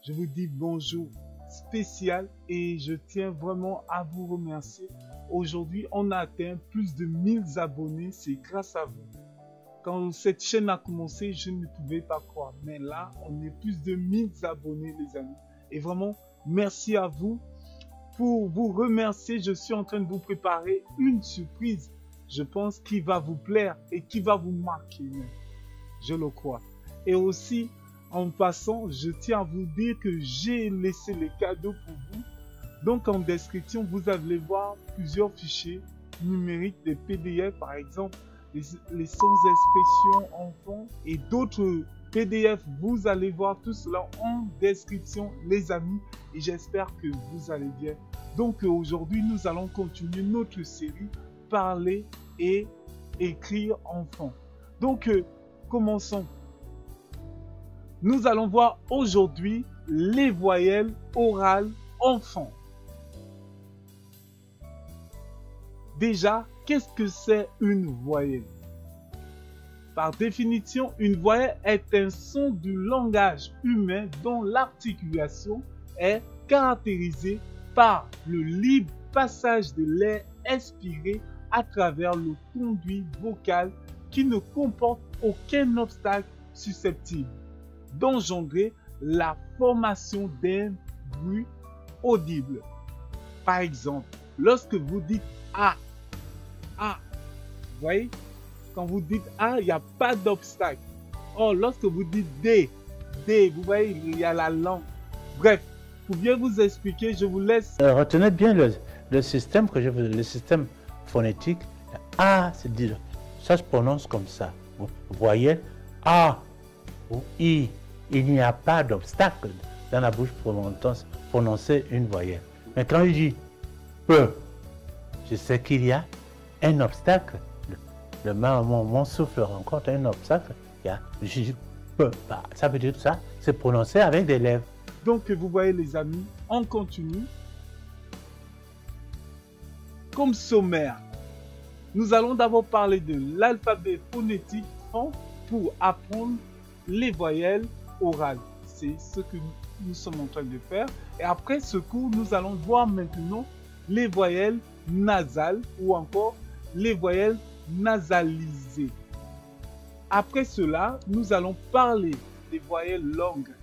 Je vous dis bonjour spécial et je tiens vraiment à vous remercier. Aujourd'hui, on a atteint plus de 1000 abonnés, c'est grâce à vous. Quand cette chaîne a commencé, je ne pouvais pas croire. Mais là, on est plus de 1000 abonnés, les amis. Et vraiment, merci à vous. Pour vous remercier, je suis en train de vous préparer une surprise. Je pense qu'il va vous plaire et qui va vous marquer même. Je le crois. Et aussi, en passant, je tiens à vous dire que j'ai laissé les cadeaux pour vous. Donc, en description, vous allez voir plusieurs fichiers numériques, des PDF, par exemple, les sans-expression enfants et d'autres PDF. Vous allez voir tout cela en description, les amis. Et j'espère que vous allez bien. Donc, aujourd'hui, nous allons continuer notre série Parler et écrire enfant. Donc, commençons. Nous allons voir aujourd'hui les voyelles orales enfant. Déjà, qu'est-ce que c'est une voyelle? Par définition, une voyelle est un son du langage humain dont l'articulation est caractérisée par le libre passage de l'air expiré à travers le conduit vocal qui ne comporte aucun obstacle susceptible d'engendrer la formation d'un bruit audible. Par exemple, lorsque vous dites A, A, vous voyez, quand vous dites A, il n'y a pas d'obstacle. Or, lorsque vous dites D, D, vous voyez, il y a la langue. Bref, pour bien vous expliquer, je vous laisse. Retenez bien le système que je veux, le système phonétique. A, c'est dire, ça se prononce comme ça. Vous voyez, A ou I, il n'y a pas d'obstacle dans la bouche pour prononcer une voyelle. Mais quand je dis peu, je sais qu'il y a un obstacle. Mon souffle rencontre un obstacle. Je dis peu. Ça veut dire ça, c'est prononcé avec des lèvres. Donc, vous voyez les amis, on continue. Comme sommaire, nous allons d'abord parler de l'alphabet phonétique pour apprendre les voyelles orales. C'est ce que nous sommes en train de faire. Et après ce cours, nous allons voir maintenant les voyelles nasales ou encore les voyelles nasalisées. Après cela, nous allons parler des voyelles longues.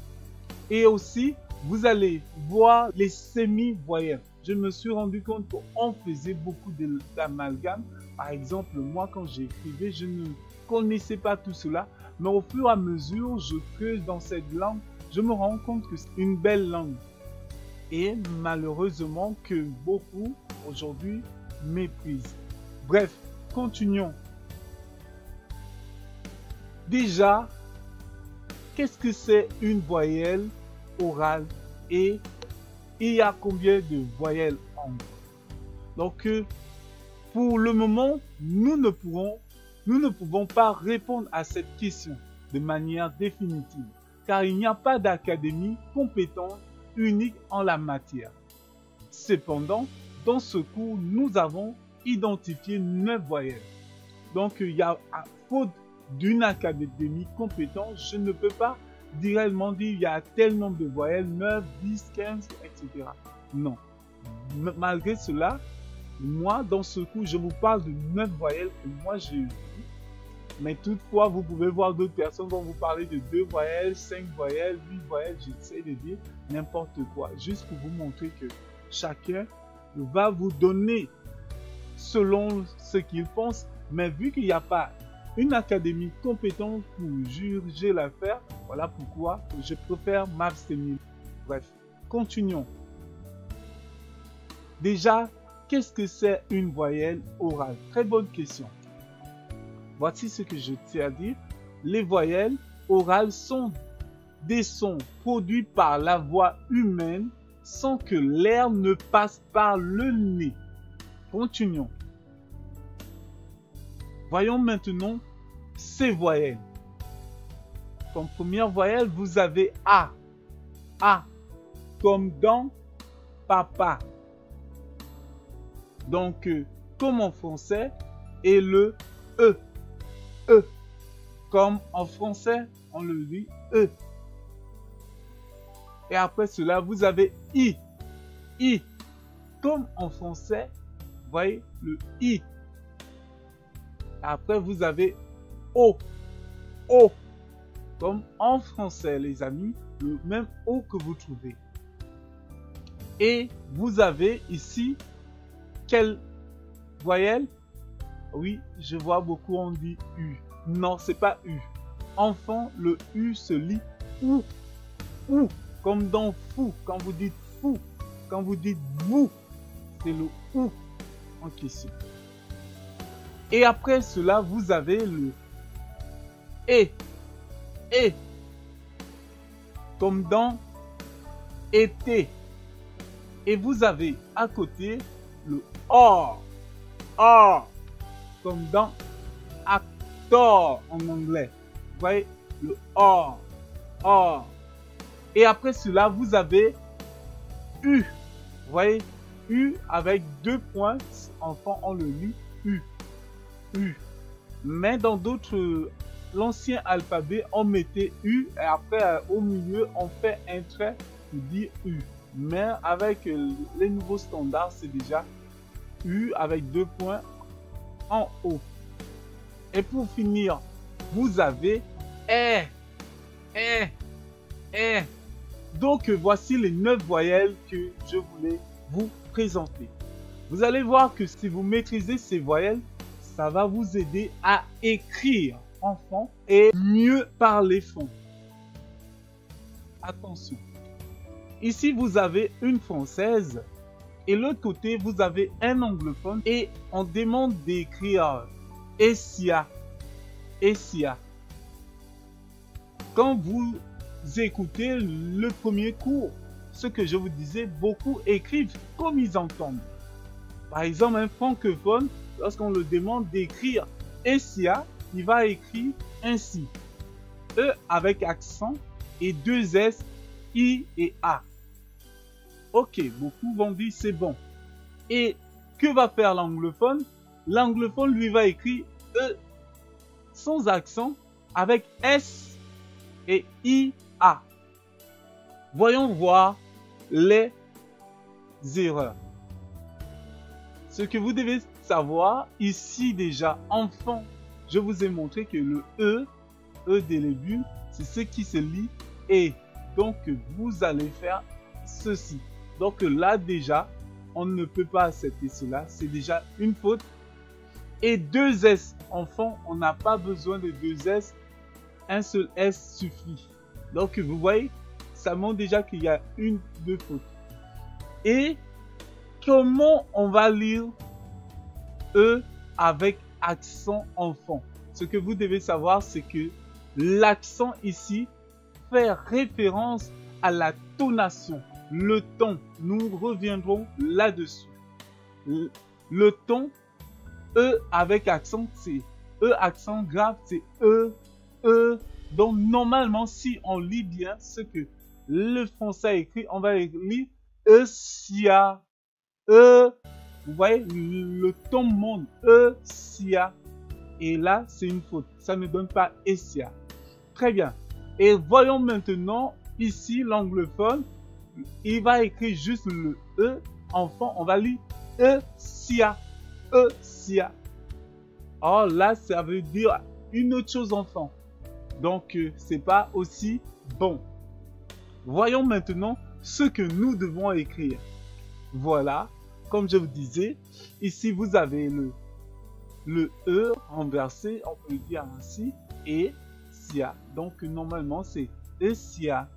Et aussi, vous allez voir les semi-voyelles. Je me suis rendu compte qu'on faisait beaucoup d'amalgames. Par exemple, moi, quand j'écrivais, je ne connaissais pas tout cela. Mais au fur et à mesure, je creuse dans cette langue, je me rends compte que c'est une belle langue. Et malheureusement que beaucoup, aujourd'hui, méprisent. Bref, continuons. Déjà, qu'est-ce que c'est une voyelle orale et il y a combien de voyelles entre? Donc, pour le moment, nous ne pouvons pas répondre à cette question de manière définitive, car il n'y a pas d'académie compétente unique en la matière. Cependant, dans ce cours, nous avons identifié 9 voyelles. Donc, il y a, à faute d'une académie compétente, je ne peux pas directement dire il y a tel nombre de voyelles, 9, 10, 15, etc. Non. Malgré cela, moi, dans ce cours, je vous parle de 9 voyelles que moi j'ai vues. Mais toutefois, vous pouvez voir d'autres personnes vont vous parler de 2 voyelles, 5 voyelles, 8 voyelles. J'essaie de dire n'importe quoi. Juste pour vous montrer que chacun va vous donner selon ce qu'il pense. Mais vu qu'il n'y a pas une académie compétente pour juger l'affaire, voilà pourquoi je préfère m'abstenir. Bref, continuons. Déjà, qu'est-ce que c'est une voyelle orale? Très bonne question. Voici ce que je tiens à dire. Les voyelles orales sont des sons produits par la voix humaine sans que l'air ne passe par le nez. Continuons. Voyons maintenant ces voyelles. Comme première voyelle, vous avez A. A, comme dans papa. Donc, comme en français, et le E. E, comme en français, on le lit E. Et après cela, vous avez I. I. Comme en français, vous voyez le I. Après, vous avez O. O. Comme en français, les amis, le même O que vous trouvez. Et vous avez ici, quelle voyelle? Oui, je vois beaucoup, on dit U. Non, c'est pas U. Enfant, le U se lit OU. OU. Comme dans fou. Quand vous dites fou. Quand vous dites vous. C'est le OU en question. Et après cela, vous avez le E. E. Comme dans été. Et vous avez à côté le OR. OR. Comme dans actor en anglais. Vous voyez le OR. OR. Et après cela, vous avez U. Vous voyez U avec 2 points. Enfant, on le lit U. U. Mais dans d'autres, l'ancien alphabet, on mettait U et après, au milieu, on fait un trait pour dire U. Mais avec les nouveaux standards, c'est déjà U avec 2 points en haut. Et pour finir, vous avez R. R. R. Donc, voici les 9 voyelles que je voulais vous présenter. Vous allez voir que si vous maîtrisez ces voyelles, ça va vous aider à écrire enfant et mieux parler fond. Attention. Ici, vous avez une française et l'autre côté, vous avez un anglophone et on demande d'écrire Essia. Essia. Quand vous écoutez le premier cours, ce que je vous disais, beaucoup écrivent comme ils entendent. Par exemple, un francophone, lorsqu'on le demande d'écrire Essia, il va écrire ainsi. E avec accent et 2 S, I et A. Ok, beaucoup vont dire c'est bon. Et que va faire l'anglophone? L'anglophone lui va écrire E sans accent avec S et I, A. Voyons voir les erreurs. Ce que vous devez savoir ici déjà, enfant, je vous ai montré que le E de début, c'est ce qui se lit et donc vous allez faire ceci. Donc là déjà, on ne peut pas accepter cela, c'est déjà une faute. Et 2 S, enfant, on n'a pas besoin de 2 S, un seul S suffit. Donc vous voyez, ça montre déjà qu'il y a 2 fautes. Et comment on va lire E avec accent enfant? Ce que vous devez savoir, c'est que l'accent ici fait référence à la tonation, le ton. Nous reviendrons là-dessus. Le ton, E avec accent, c'est E accent grave, c'est E. Donc normalement, si on lit bien ce que le français écrit, on va lire Essia. Vous voyez, le ton monte, Essia. Et là, c'est une faute. Ça ne donne pas Essia. Très bien. Et voyons maintenant, ici, l'anglophone, il va écrire juste le E. Enfant, on va lire Essia. Essia. Or là, ça veut dire une autre chose, enfant. Donc, c'est pas aussi bon. Voyons maintenant ce que nous devons écrire. Voilà, comme je vous disais, ici vous avez le E renversé, on peut le dire ainsi, et Sia. Donc normalement c'est Essia.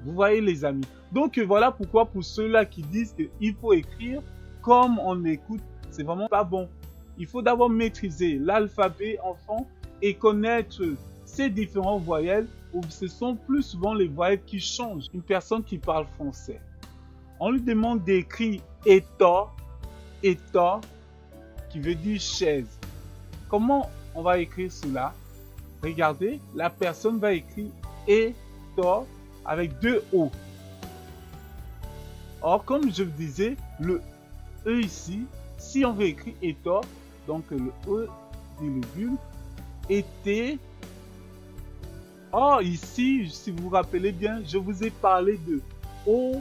Vous voyez les amis. Donc voilà pourquoi pour ceux-là qui disent qu'il faut écrire comme on écoute, c'est vraiment pas bon. Il faut d'abord maîtriser l'alphabet enfant et connaître ces différentes voyelles où ce sont plus souvent les voyelles qui changent. Une personne qui parle français, on lui demande d'écrire étort, qui veut dire chaise. Comment on va écrire cela? Regardez, la personne va écrire étort avec 2 O. Or, comme je vous disais, le E ici, si on veut écrire étort, donc le E dit le bulle, été, Or, ici, si vous vous rappelez bien, je vous ai parlé de O,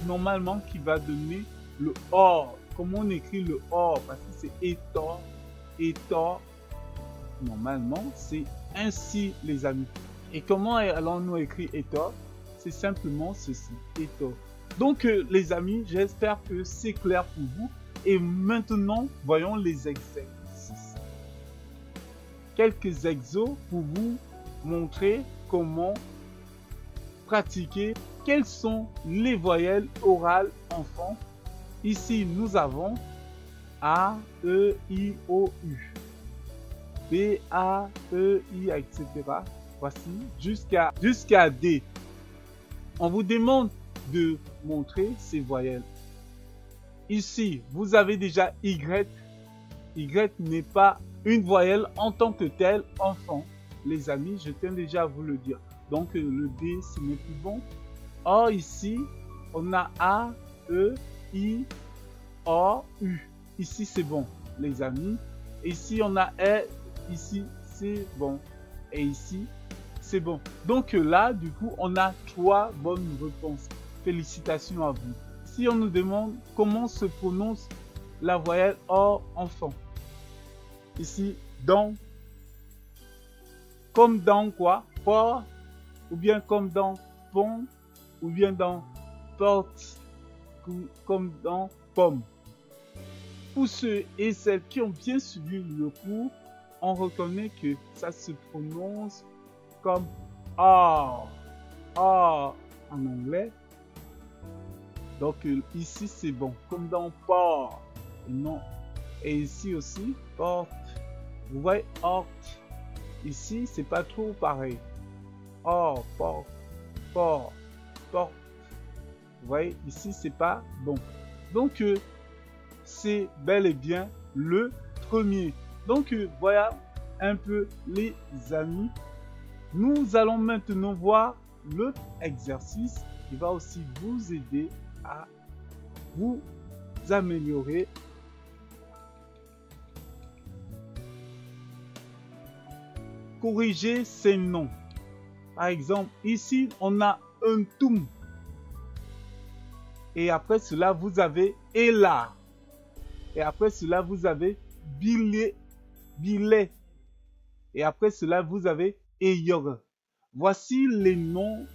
normalement, qui va donner le OR. Comment on écrit le OR? Parce que c'est étor, étor. Normalement, c'est ainsi, les amis. Et comment allons-nous écrire étor? C'est simplement ceci, étor. Donc, les amis, j'espère que c'est clair pour vous. Et maintenant, voyons les exercices. Quelques exos pour vous montrer comment pratiquer. Quelles sont les voyelles orales enfants? Ici, nous avons A, E, I, O, U. B, A, E, I, etc. Voici jusqu'à D. On vous demande de montrer ces voyelles. Ici, vous avez déjà Y. Y n'est pas une voyelle en tant que telle, enfant. Les amis, je tiens déjà à vous le dire. Donc, le D, ce n'est plus bon. Or, ici, on a A, E, I, O, U. Ici, c'est bon, les amis. Ici, on a E. Ici, c'est bon. Et ici, c'est bon. Donc là, du coup, on a 3 bonnes réponses. Félicitations à vous. Si on nous demande comment se prononce la voyelle O, enfant. Ici, dans. Comme dans quoi? Port. Ou bien comme dans pont. Ou bien dans porte. Comme dans pomme. Pour ceux et celles qui ont bien suivi le cours, on reconnaît que ça se prononce comme or. Or en anglais. Donc ici c'est bon. Comme dans port. Et non. Et ici aussi, porte. Vous voyez, porte. Ici, c'est pas trop pareil. Or, porte, port, porte. Vous voyez, ici, c'est pas bon. Donc, c'est bel et bien le premier. Donc, voilà un peu les amis. Nous allons maintenant voir l'autre exercice qui va aussi vous aider à vous améliorer. Corriger ces noms. Par exemple, ici, on a un toum. Et après cela, vous avez Ella. Et après cela, vous avez Billet. Et après cela, vous avez Eyor. Voici les noms.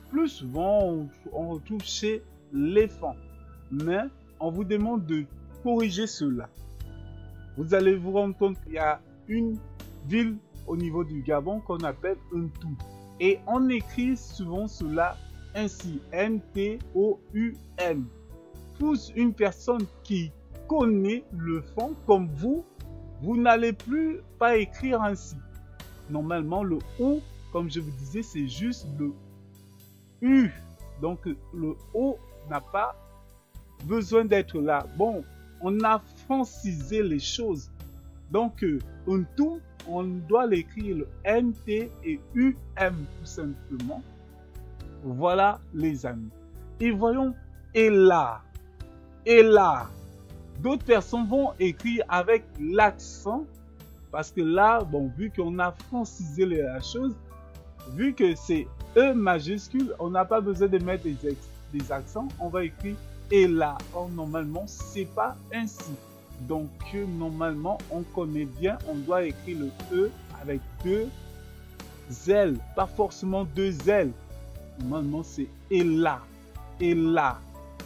Plus souvent, on retrouve chez l'éléphant. Mais on vous demande de corriger cela. Vous allez vous rendre compte qu'il y a une ville au niveau du Gabon qu'on appelle Ntoum. Et on écrit souvent cela ainsi, N-T-O-U-M. Pour une personne qui connaît le fond comme vous, vous n'allez plus pas écrire ainsi. Normalement, le O, comme je vous disais, c'est juste le U. Donc, le O n'a pas besoin d'être là. Bon, on a francisé les choses. Donc, Ntoum, on doit l'écrire le N-T et U-M tout simplement. Voilà les amis. Et voyons Ella. Ella. D'autres personnes vont écrire avec l'accent. Parce que là, bon, vu qu'on a francisé la chose, vu que c'est E majuscule, on n'a pas besoin de mettre des accents. On va écrire Ella. Or, normalement, c'est pas ainsi. Donc, normalement, on connaît bien, on doit écrire le E avec 2 L, pas forcément 2 L. Normalement, c'est Ella. Ella.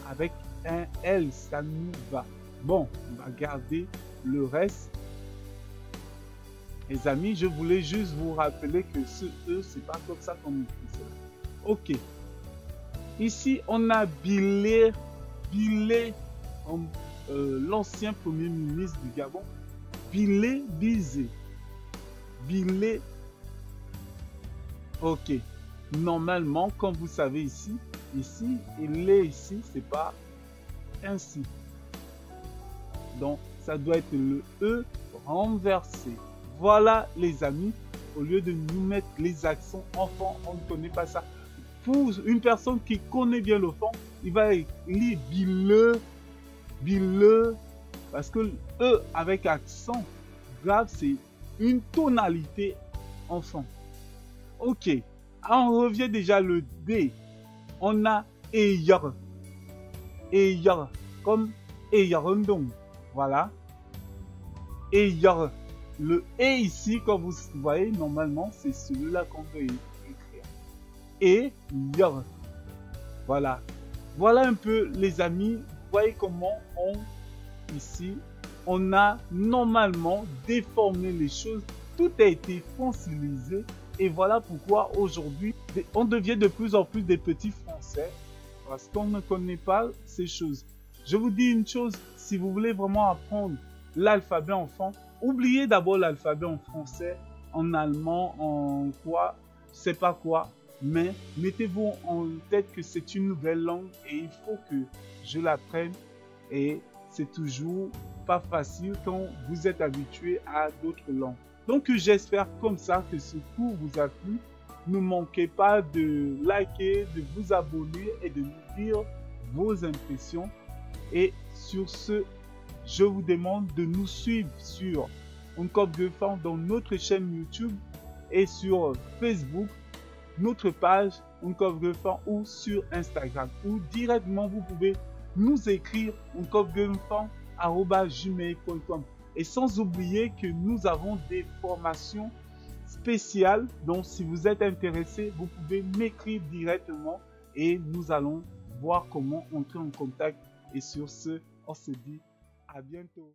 Avec un L, ça nous va. Bon, on va garder le reste. Les amis, je voulais juste vous rappeler que ce E, c'est pas comme ça qu'on écrit cela. Ok. Ici, on a Billet. L'ancien premier ministre du Gabon, Billet Bizé. Billet. Ok. Normalement, comme vous savez ici, il est ici, c'est pas ainsi. Donc, ça doit être le E renversé. Voilà, les amis. Au lieu de nous mettre les accents enfants, on ne connaît pas ça. Pour une personne qui connaît bien le fond, il va lire Bille, parce que E avec accent grave, c'est une tonalité enfant. Ok, On revient déjà le D. On a Eyar. Eyar. Comme Eyarondong. Voilà. Eyar. Le E ici, comme vous voyez, normalement, c'est celui-là qu'on peut écrire. Et Yor. Voilà. Voilà un peu, les amis. Vous voyez comment ici, on a normalement déformé les choses. Tout a été fossilisé. Et voilà pourquoi aujourd'hui, on devient de plus en plus des petits Français. Parce qu'on ne connaît pas ces choses. Je vous dis une chose, si vous voulez vraiment apprendre l'alphabet enfant, oubliez d'abord l'alphabet en français, en allemand, en quoi, je sais pas quoi. Mais mettez-vous en tête que c'est une nouvelle langue et il faut que je l'apprenne. Et c'est toujours pas facile quand vous êtes habitué à d'autres langues. Donc j'espère comme ça que ce cours vous a plu. Ne manquez pas de liker, de vous abonner et de nous dire vos impressions. Et sur ce, je vous demande de nous suivre sur Uncop Gefan dans notre chaîne YouTube et sur Facebook, notre page Uncop Gefan ou sur Instagram. Ou directement, vous pouvez nous écrire uncopgefan@gmail.com. Et sans oublier que nous avons des formations spéciales. Donc, si vous êtes intéressé, vous pouvez m'écrire directement et nous allons voir comment entrer en contact. Et sur ce, on se dit à bientôt.